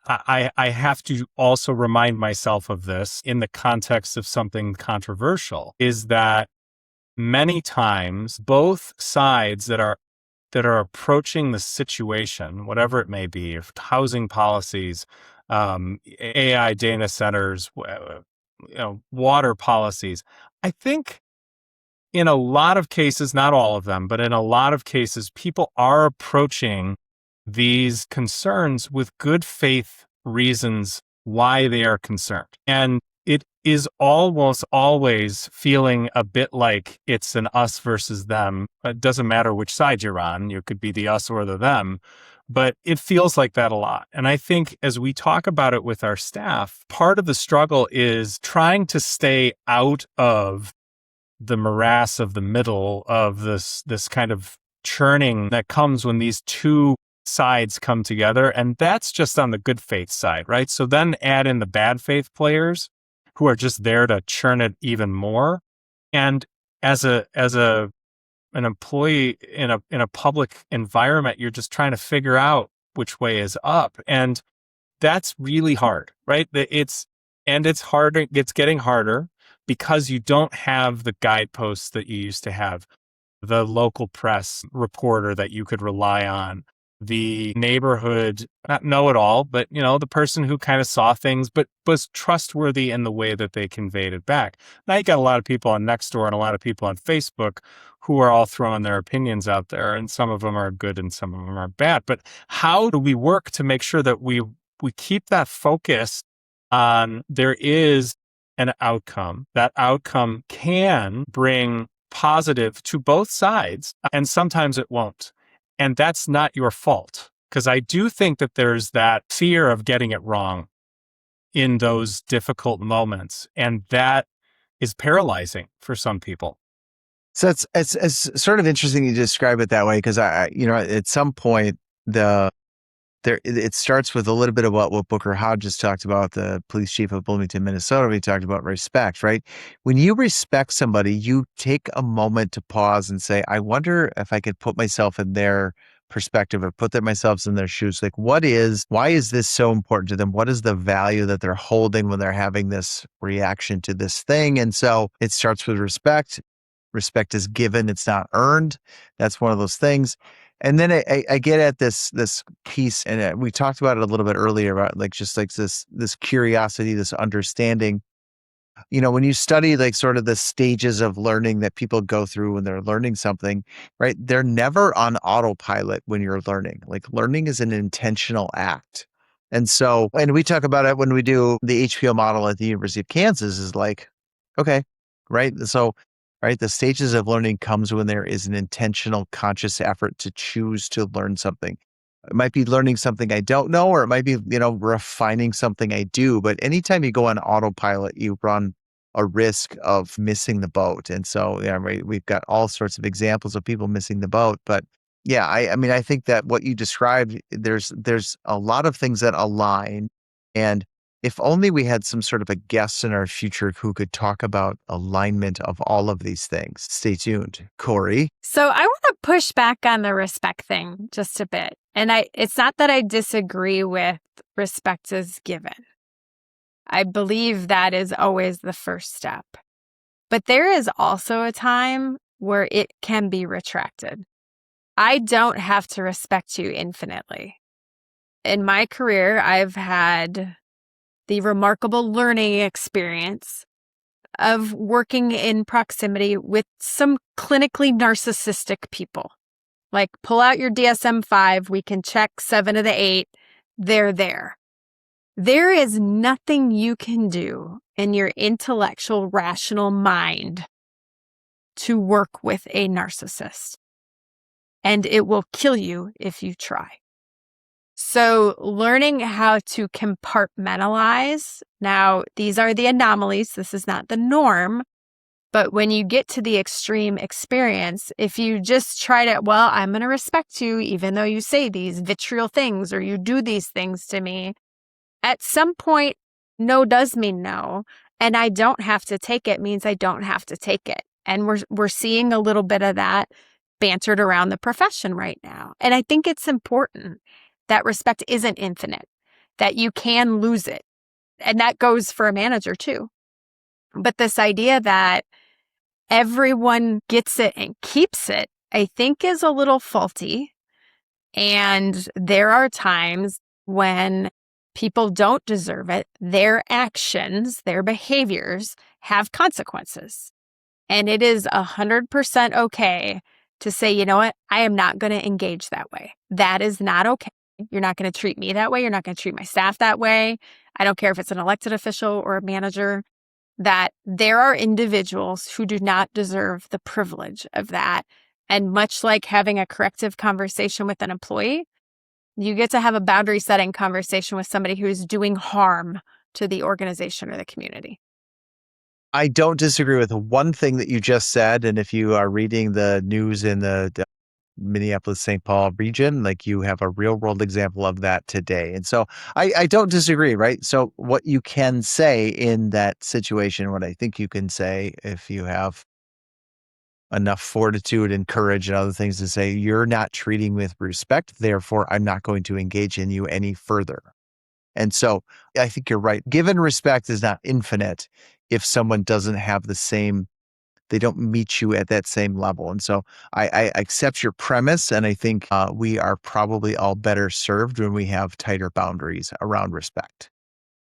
I have to also remind myself of this in the context of something controversial, is that many times both sides that are approaching the situation, whatever it may be, if housing policies, AI data centers, water policies, I think in a lot of cases, not all of them, but in a lot of cases, people are approaching these concerns with good faith reasons why they are concerned. And it is almost always feeling a bit like it's an us versus them. It doesn't matter which side you're on. You could be the us or the them, but it feels like that a lot. And I think as we talk about it with our staff, part of the struggle is trying to stay out of the morass of the middle of this kind of churning that comes when these two sides come together. And that's just on the good faith side, right? So then add in the bad faith players who are just there to churn it even more. And as an employee in a public environment, you're just trying to figure out which way is up. And that's really hard, right? It's harder. It's getting harder because you don't have the guideposts that you used to have, the local press reporter that you could rely on, the neighborhood, not know-it-all, but, the person who kind of saw things, but was trustworthy in the way that they conveyed it back. Now you got a lot of people on Nextdoor and a lot of people on Facebook who are all throwing their opinions out there, and some of them are good and some of them are bad. But how do we work to make sure that we keep that focus on there is an outcome? That outcome can bring positive to both sides, and sometimes it won't. And that's not your fault, because I do think that there's that fear of getting it wrong in those difficult moments. And that is paralyzing for some people. So it's sort of interesting you describe it that way, because at some point it starts with a little bit of what Booker Hodges talked about, the police chief of Bloomington, Minnesota. We talked about respect, right? When you respect somebody, you take a moment to pause and say, I wonder if I could put myself in their perspective or put myself in their shoes. Like, why is this so important to them? What is the value that they're holding when they're having this reaction to this thing? And so it starts with respect. Respect is given, it's not earned. That's one of those things. And then I get at this piece, and we talked about it a little bit earlier about this curiosity, this understanding. When you study sort of the stages of learning that people go through when they're learning something, right? They're never on autopilot when you're learning. Learning is an intentional act. And we talk about it when we do the HPO model at the University of Kansas is okay, right? So right? The stages of learning comes when there is an intentional, conscious effort to choose to learn something. It might be learning something I don't know, or it might be, refining something I do. But anytime you go on autopilot, you run a risk of missing the boat. And so, we've got all sorts of examples of people missing the boat. But yeah, I think that what you described, there's a lot of things that align. And if only we had some sort of a guest in our future who could talk about alignment of all of these things. Stay tuned. Corey? So I want to push back on the respect thing just a bit. And it's not that I disagree with respect is given. I believe that is always the first step. But there is also a time where it can be retracted. I don't have to respect you infinitely. In my career, I've had the remarkable learning experience of working in proximity with some clinically narcissistic people. Pull out your DSM-5, we can check 7 of the 8, they're there. There is nothing you can do in your intellectual, rational mind to work with a narcissist. And it will kill you if you try. So learning how to compartmentalize, now these are the anomalies, this is not the norm, but when you get to the extreme experience, if you just try to, I'm going to respect you even though you say these vitriol things or you do these things to me, at some point, no does mean no, and I don't have to take it means I don't have to take it. And we're seeing a little bit of that bantered around the profession right now. And I think it's important that respect isn't infinite, that you can lose it. And that goes for a manager too. But this idea that everyone gets it and keeps it, I think is a little faulty. And there are times when people don't deserve it. Their actions, their behaviors have consequences. And it is 100% okay to say, you know what, I am not going to engage that way. That is not okay. You're not going to treat me that way. You're not going to treat my staff that way. I don't care if it's an elected official or a manager, that there are individuals who do not deserve the privilege of that. And much like having a corrective conversation with an employee, you get to have a boundary setting conversation with somebody who's doing harm to the organization or the community. I don't disagree with one thing that you just said. And if you are reading the news in the Minneapolis, St. Paul region, like you have a real world example of that today. And so I don't disagree, right? So what you can say in that situation, what I think you can say if you have enough fortitude and courage and other things to say, you're not treating with respect, therefore I'm not going to engage in you any further. And so I think you're right. Given respect is not infinite if someone doesn't have the same, they don't meet you at that same level. And so I accept your premise. And I think we are probably all better served when we have tighter boundaries around respect.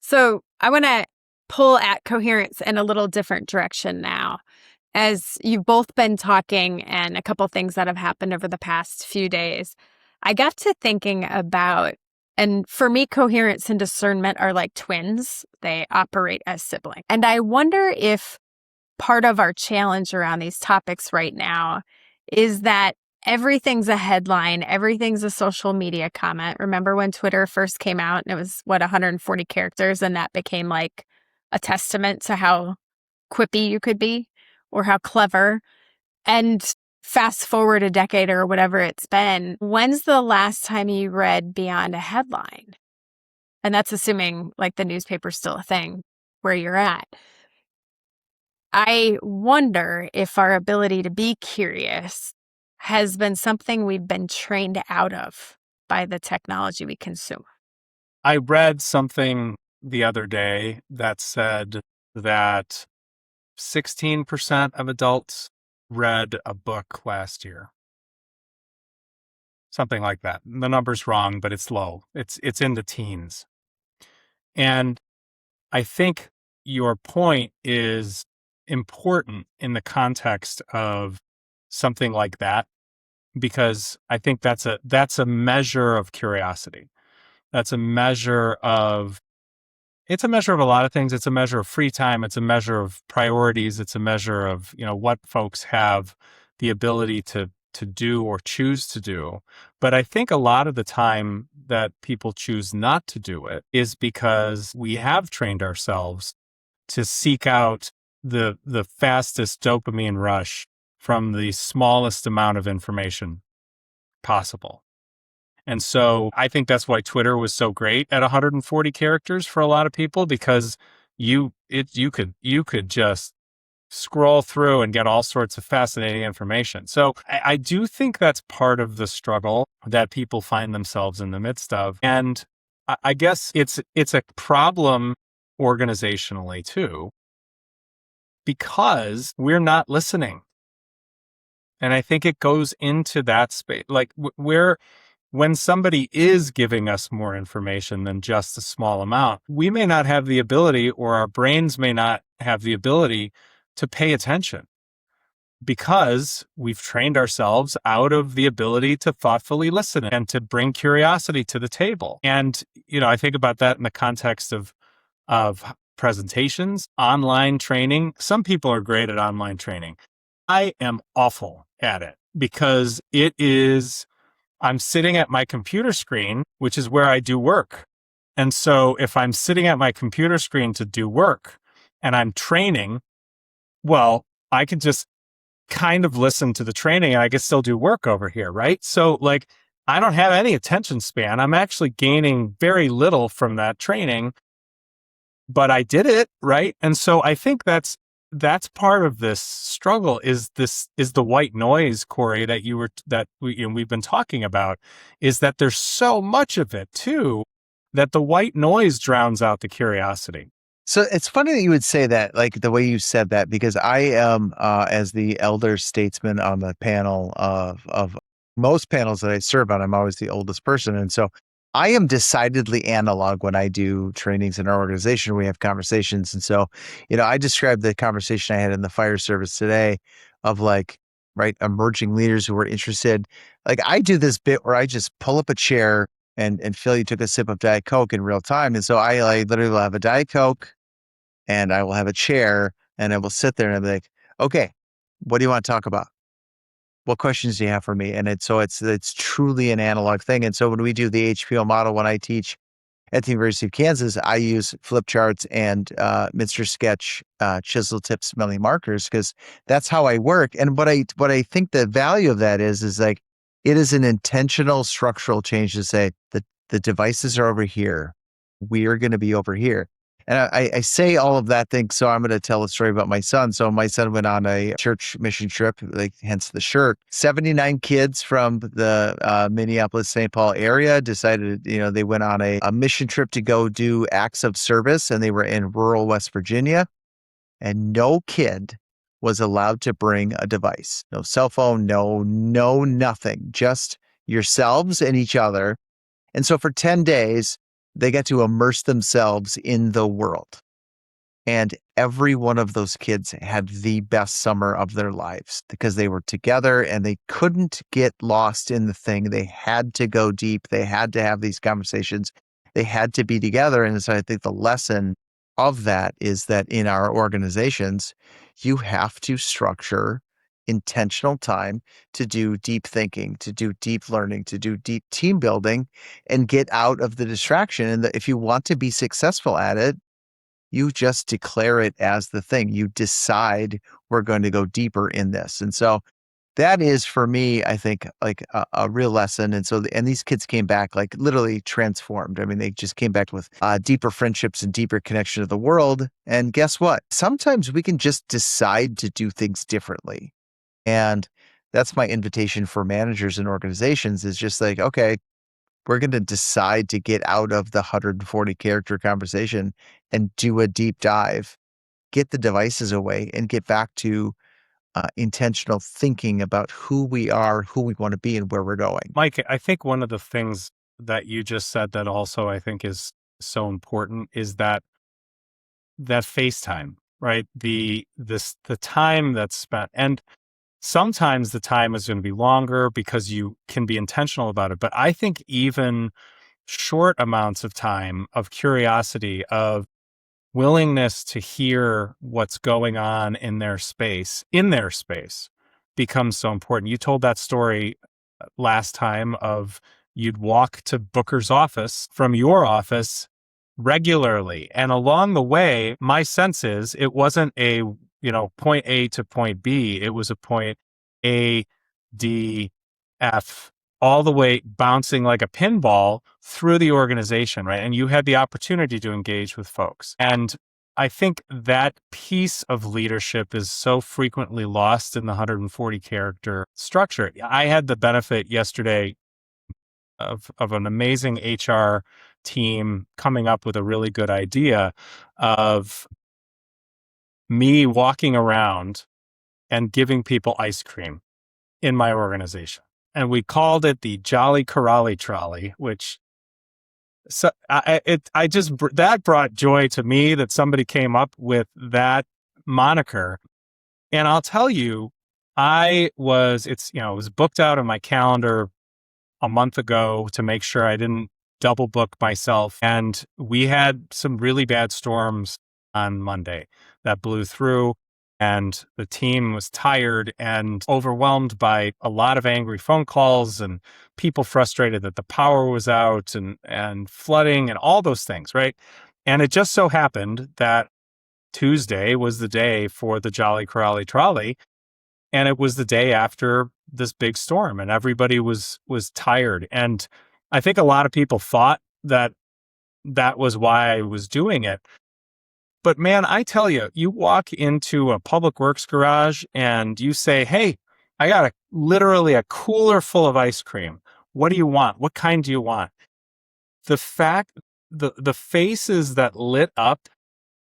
So I want to pull at Coherence in a little different direction now. As you've both been talking and a couple things that have happened over the past few days, I got to thinking about, and for me, coherence and discernment are like twins. They operate as siblings. And I wonder if part of our challenge around these topics right now is that everything's a headline, everything's a social media comment. Remember when Twitter first came out and it was, 140 characters, and that became like a testament to how quippy you could be or how clever. And fast forward a decade or whatever it's been, when's the last time you read beyond a headline? And that's assuming like the newspaper's still a thing where you're at. I wonder if our ability to be curious has been something we've been trained out of by the technology we consume. I read something the other day that said that 16% of adults read a book last year. Something like that. The number's wrong, but it's low. It's in the teens. And I think your point is important in the context of something like that, because I think that's a measure of curiosity. That's a measure of, it's a measure of a lot of things. It's a measure of free time. It's a measure of priorities. It's a measure of, what folks have the ability to do or choose to do. But I think a lot of the time that people choose not to do it is because we have trained ourselves to seek out the fastest dopamine rush from the smallest amount of information possible. And so I think that's why Twitter was so great at 140 characters for a lot of people, because you could just scroll through and get all sorts of fascinating information. So I do think that's part of the struggle that people find themselves in the midst of. And I guess it's a problem organizationally too, because we're not listening. And I think it goes into that space, like when somebody is giving us more information than just a small amount, we may not have the ability, or our brains may not have the ability to pay attention, because we've trained ourselves out of the ability to thoughtfully listen and to bring curiosity to the table. And, I think about that in the context of presentations, online training. Some people are great at online training. I am awful at it, because I'm sitting at my computer screen, which is where I do work. And so if I'm sitting at my computer screen to do work and I'm training, well, I can just kind of listen to the training and I can still do work over here, right? So I don't have any attention span. I'm actually gaining very little from that training, but I did it, right? And so I think that's part of this struggle is the white noise, Corey, we've been talking about, is that there's so much of it too, that the white noise drowns out the curiosity. So it's funny that you would say that, like the way you said that, because I am, as the elder statesman on the panel of most panels that I serve on, I'm always the oldest person. And so I am decidedly analog when I do trainings in our organization. We have conversations. And so, I described the conversation I had in the fire service today of emerging leaders who were interested. I do this bit where I just pull up a chair And Phil, you took a sip of Diet Coke in real time. And so I literally will have a Diet Coke and I will have a chair and I will sit there and I'll be like, okay, what do you want to talk about? What questions do you have for me? And it's truly an analog thing. And so when we do the HPO model, when I teach at the University of Kansas, I use flip charts and Minster Sketch chisel tip smelling markers because that's how I work. And what I think the value of that is like it is an intentional structural change to say that the devices are over here, we are going to be over here. And I say all of that thing, so I'm going to tell a story about my son. So my son went on a church mission trip, like hence the shirt. 79 kids from the Minneapolis-St. Paul area decided, they went on a mission trip to go do acts of service, and they were in rural West Virginia. And no kid was allowed to bring a device. No cell phone, no nothing. Just yourselves and each other. And so for 10 days, they get to immerse themselves in the world. And every one of those kids had the best summer of their lives because they were together and they couldn't get lost in the thing. They had to go deep. They had to have these conversations. They had to be together. And so I think the lesson of that is that in our organizations, you have to structure intentional time to do deep thinking, to do deep learning, to do deep team building, and get out of the distraction. And if you want to be successful at it, you just declare it as the thing. You decide we're going to go deeper in this. And so that is for me, I think, like a real lesson. And so, and these kids came back like literally transformed. I mean, they just came back with deeper friendships and deeper connection to the world. And guess what? Sometimes we can just decide to do things differently. And that's my invitation for managers and organizations is just like, okay, we're going to decide to get out of the 140 character conversation and do a deep dive, get the devices away and get back to intentional thinking about who we are, who we want to be and where we're going. Mike, I think one of the things that you just said that also I think is so important is that FaceTime, right? The time that's spent, and sometimes the time is going to be longer because you can be intentional about it. But I think even short amounts of time, of curiosity, of willingness to hear what's going on in their space, becomes so important. You told that story last time of you'd walk to Booker's office from your office regularly. And along the way, my sense is it wasn't a point A to point B. It was a point A, D, F, all the way bouncing like a pinball through the organization, right? And you had the opportunity to engage with folks. And I think that piece of leadership is so frequently lost in the 140 character structure. I had the benefit yesterday of an amazing HR team coming up with a really good idea of me walking around and giving people ice cream in my organization. And we called it the Jolly Corrali Trolley, which that brought joy to me that somebody came up with that moniker. And I'll tell you, it was booked out on my calendar a month ago to make sure I didn't double book myself. And we had some really bad storms on Monday that blew through, and the team was tired and overwhelmed by a lot of angry phone calls and people frustrated that the power was out and flooding and all those things, right? And it just so happened that Tuesday was the day for the Jolly Corrali Trolley, and it was the day after this big storm, and everybody was tired. And I think a lot of people thought that was why I was doing it. But man, I tell you, you walk into a public works garage and you say, hey, I got literally a cooler full of ice cream. What do you want? What kind do you want? The faces that lit up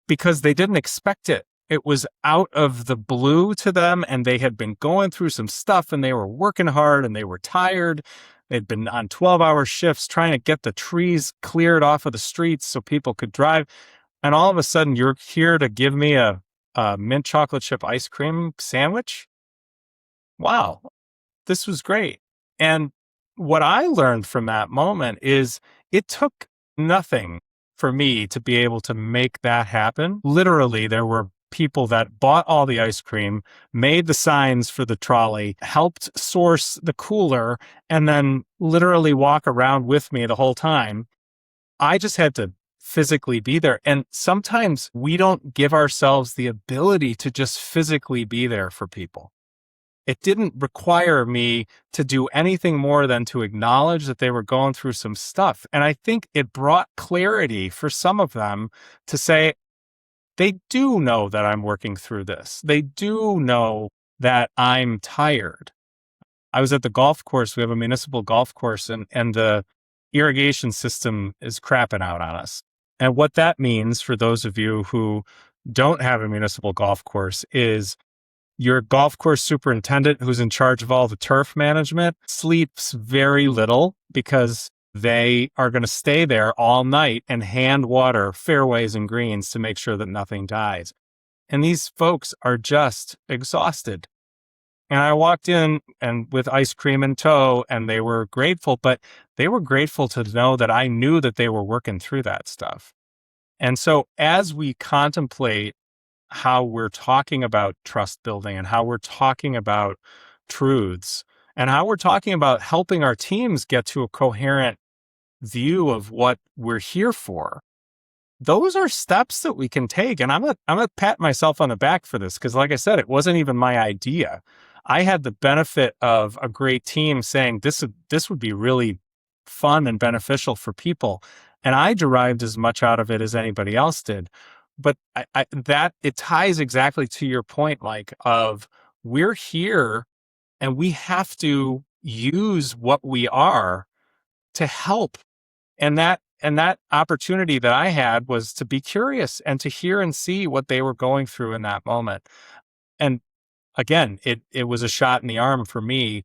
because they didn't expect it. It was out of the blue to them, and they had been going through some stuff and they were working hard and they were tired. They'd been on 12-hour shifts trying to get the trees cleared off of the streets so people could drive. And all of a sudden, you're here to give me a mint chocolate chip ice cream sandwich? Wow, this was great. And what I learned from that moment is it took nothing for me to be able to make that happen. Literally, there were people that bought all the ice cream, made the signs for the trolley, helped source the cooler, and then literally walk around with me the whole time. I just had to physically be there. And sometimes we don't give ourselves the ability to just physically be there for people. It didn't require me to do anything more than to acknowledge that they were going through some stuff. And I think it brought clarity for some of them to say, they do know that I'm working through this. They do know that I'm tired. I was at the golf course. We have a municipal golf course, and the irrigation system is crapping out on us. And what that means for those of you who don't have a municipal golf course is your golf course superintendent, who's in charge of all the turf management, sleeps very little because they are going to stay there all night and hand water fairways and greens to make sure that nothing dies. And these folks are just exhausted. And I walked in and with ice cream in tow, and they were grateful, but they were grateful to know that I knew that they were working through that stuff. And so as we contemplate how we're talking about trust building and how we're talking about truths and how we're talking about helping our teams get to a coherent view of what we're here for, those are steps that we can take. And I'm gonna pat myself on the back for this because, like I said, it wasn't even my idea. I had the benefit of a great team saying this would be really fun and beneficial for people, and I derived as much out of it as anybody else did. But that it ties exactly to your point, Mike, of we're here and we have to use what we are to help. And that opportunity that I had was to be curious and to hear and see what they were going through in that moment. And again, it was a shot in the arm for me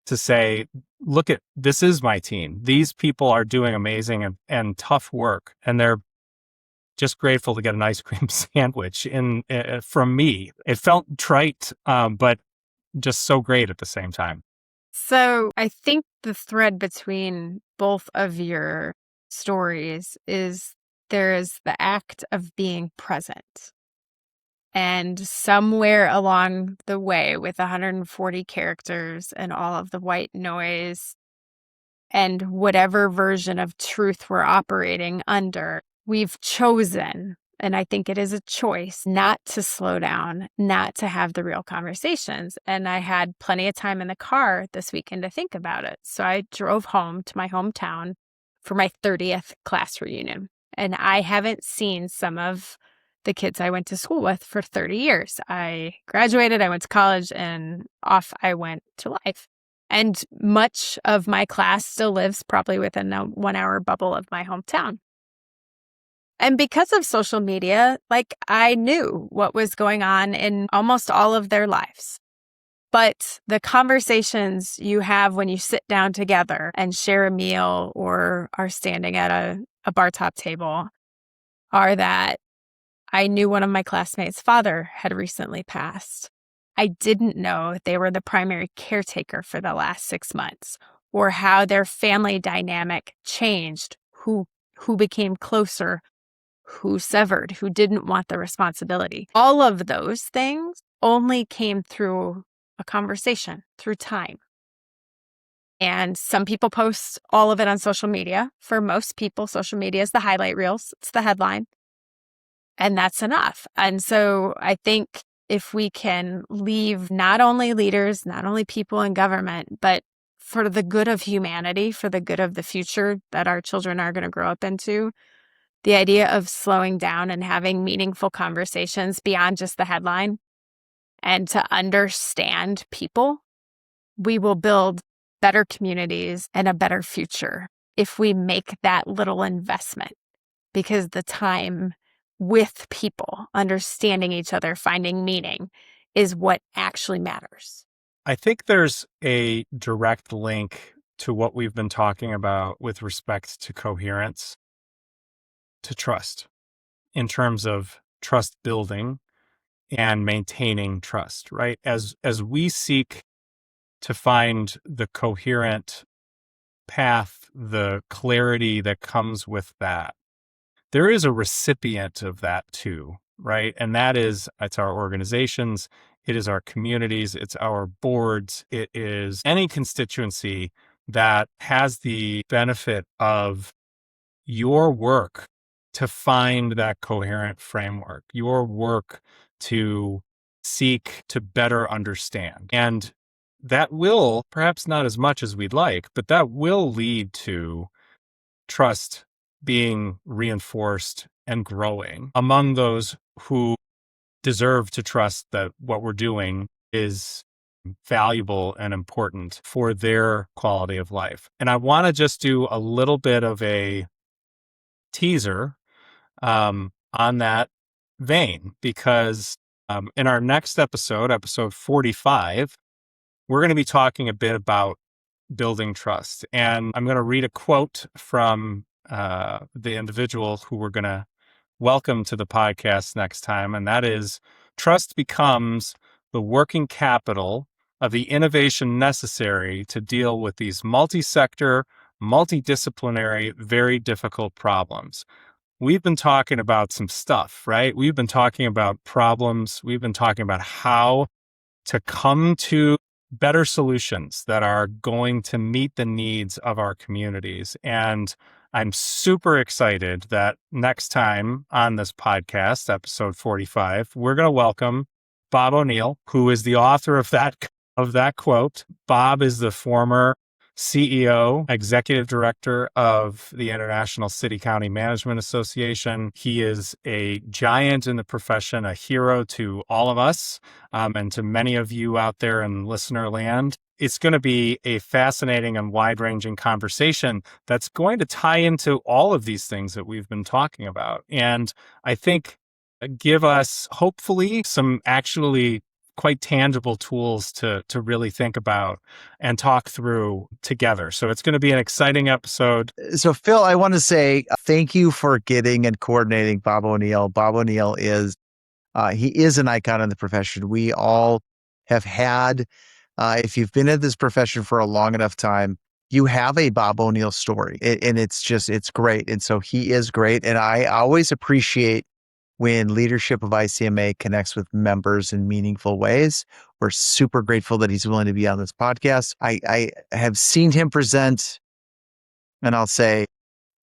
to say, look, this is my team. These people are doing amazing and tough work, and they're just grateful to get an ice cream sandwich from me. It felt trite, but just so great at the same time. So I think the thread between both of your stories is there is the act of being present. And somewhere along the way, with 140 characters and all of the white noise and whatever version of truth we're operating under, we've chosen, and I think it is a choice, not to slow down, not to have the real conversations. And I had plenty of time in the car this weekend to think about it. So I drove home to my hometown for my 30th class reunion. And I haven't seen some of the kids I went to school with for 30 years. I graduated, I went to college, and off I went to life. And much of my class still lives probably within a 1-hour bubble of my hometown. And because of social media, I knew what was going on in almost all of their lives. But the conversations you have when you sit down together and share a meal or are standing at a bar top table are that I knew one of my classmates' father had recently passed. I didn't know they were the primary caretaker for the last 6 months, or how their family dynamic changed, who became closer, who severed, who didn't want the responsibility. All of those things only came through a conversation, through time. And some people post all of it on social media. For most people, social media is the highlight reels. It's the headline. And that's enough. And so I think if we can leave not only leaders, not only people in government, but for the good of humanity, for the good of the future that our children are going to grow up into, the idea of slowing down and having meaningful conversations beyond just the headline and to understand people, we will build better communities and a better future if we make that little investment, because the time with people, understanding each other, finding meaning is what actually matters. I think there's a direct link to what we've been talking about with respect to coherence, to trust, in terms of trust building and maintaining trust, right? As we seek to find the coherent path, the clarity that comes with that, there is a recipient of that too, right? And it's our organizations, it is our communities, it's our boards, it is any constituency that has the benefit of your work to find that coherent framework, your work to seek to better understand. And that will, perhaps not as much as we'd like, but that will lead to trust being reinforced and growing among those who deserve to trust that what we're doing is valuable and important for their quality of life. And I want to just do a little bit of a teaser on that vein, because in our next episode, episode 45, we're going to be talking a bit about building trust. And I'm going to read a quote from the individual who we're going to welcome to the podcast next time. And that is, trust becomes the working capital of the innovation necessary to deal with these multi-sector, multidisciplinary, very difficult problems. We've been talking about some stuff, right? We've been talking about problems. We've been talking about how to come to better solutions that are going to meet the needs of our communities. And I'm super excited that next time on this podcast, episode 45, we're going to welcome Bob O'Neill, who is the author of that quote. Bob is the former CEO, executive director of the International City County Management Association. He is a giant in the profession, a hero to all of us, and to many of you out there in listener land. It's going to be a fascinating and wide-ranging conversation that's going to tie into all of these things that we've been talking about. And I think give us, hopefully, some actually quite tangible tools to really think about and talk through together. So it's going to be an exciting episode. So Phil, I want to say thank you for getting and coordinating Bob O'Neill. Bob O'Neill is, he is an icon in the profession. We all have had, if you've been in this profession for a long enough time, you have a Bob O'Neill story, and it's great. And so he is great. And I always appreciate when leadership of ICMA connects with members in meaningful ways. We're super grateful that he's willing to be on this podcast. I have seen him present, and I'll say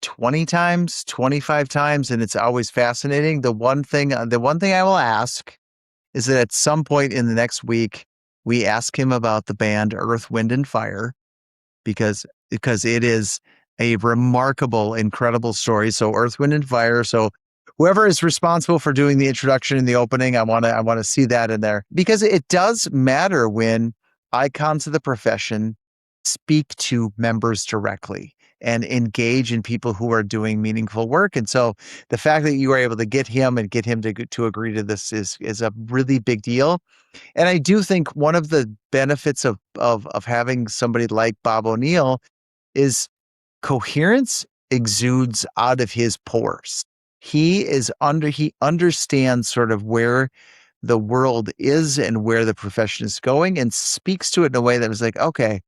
20 times, 25 times, and it's always fascinating. The one thing I will ask is that at some point in the next week, we ask him about the band Earth, Wind, and Fire, because it is a remarkable, incredible story. So Earth, Wind, and Fire. So whoever is responsible for doing the introduction and the opening, I want to see that in there, because it does matter when icons of the profession speak to members directly and engage in people who are doing meaningful work. And so the fact that you were able to get him to agree to this is a really big deal. And I do think one of the benefits of having somebody like Bob O'Neill is coherence exudes out of his pores. He understands sort of where the world is and where the profession is going, and speaks to it in a way that was like, okay,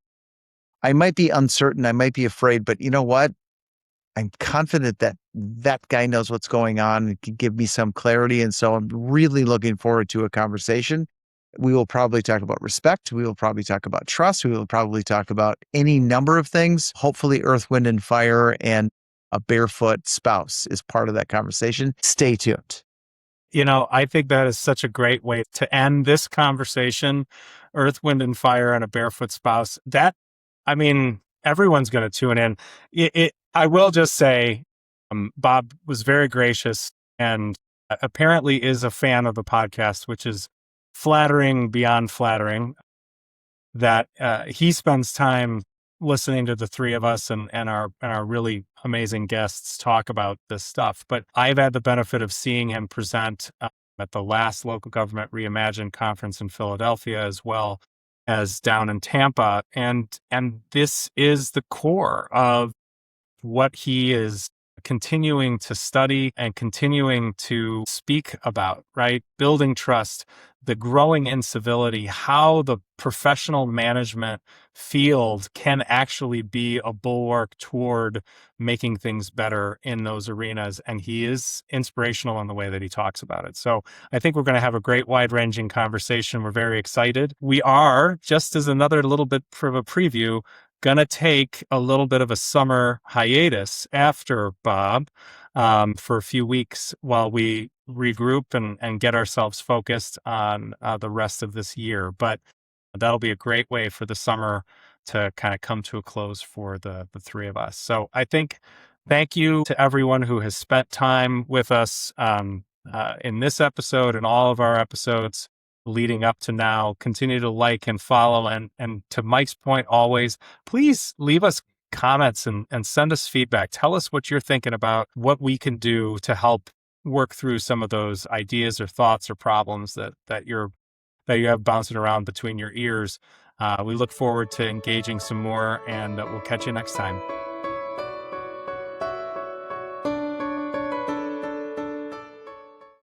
I might be uncertain, I might be afraid, but you know what? I'm confident that that guy knows what's going on and can give me some clarity. And so I'm really looking forward to a conversation. We will probably talk about respect. We will probably talk about trust. We will probably talk about any number of things. Hopefully Earth, Wind, and Fire and a barefoot spouse is part of that conversation. Stay tuned. I think that is such a great way to end this conversation. Earth, Wind, and Fire and a barefoot spouse. Everyone's going to tune in. I will just say, Bob was very gracious and apparently is a fan of the podcast, which is flattering beyond flattering, that he spends time listening to the three of us and our really amazing guests talk about this stuff. But I've had the benefit of seeing him present at the last Local Government Reimagined conference in Philadelphia, as well as down in Tampa. And this is the core of what he is continuing to study and continuing to speak about, right? Building trust, the growing incivility, how the professional management field can actually be a bulwark toward making things better in those arenas. And he is inspirational in the way that he talks about it. So I think we're going to have a great wide-ranging conversation. We're very excited. We are, just as another little bit of a preview, going to take a little bit of a summer hiatus after Bob for a few weeks while we regroup and get ourselves focused on the rest of this year. But that'll be a great way for the summer to kind of come to a close for the three of us. So I think thank you to everyone who has spent time with us in this episode and all of our episodes leading up to now. Continue to like and follow. And to Mike's point, always, please leave us comments and send us feedback. Tell us what you're thinking about, what we can do to help work through some of those ideas or thoughts or problems that you have bouncing around between your ears. We look forward to engaging some more, and we'll catch you next time.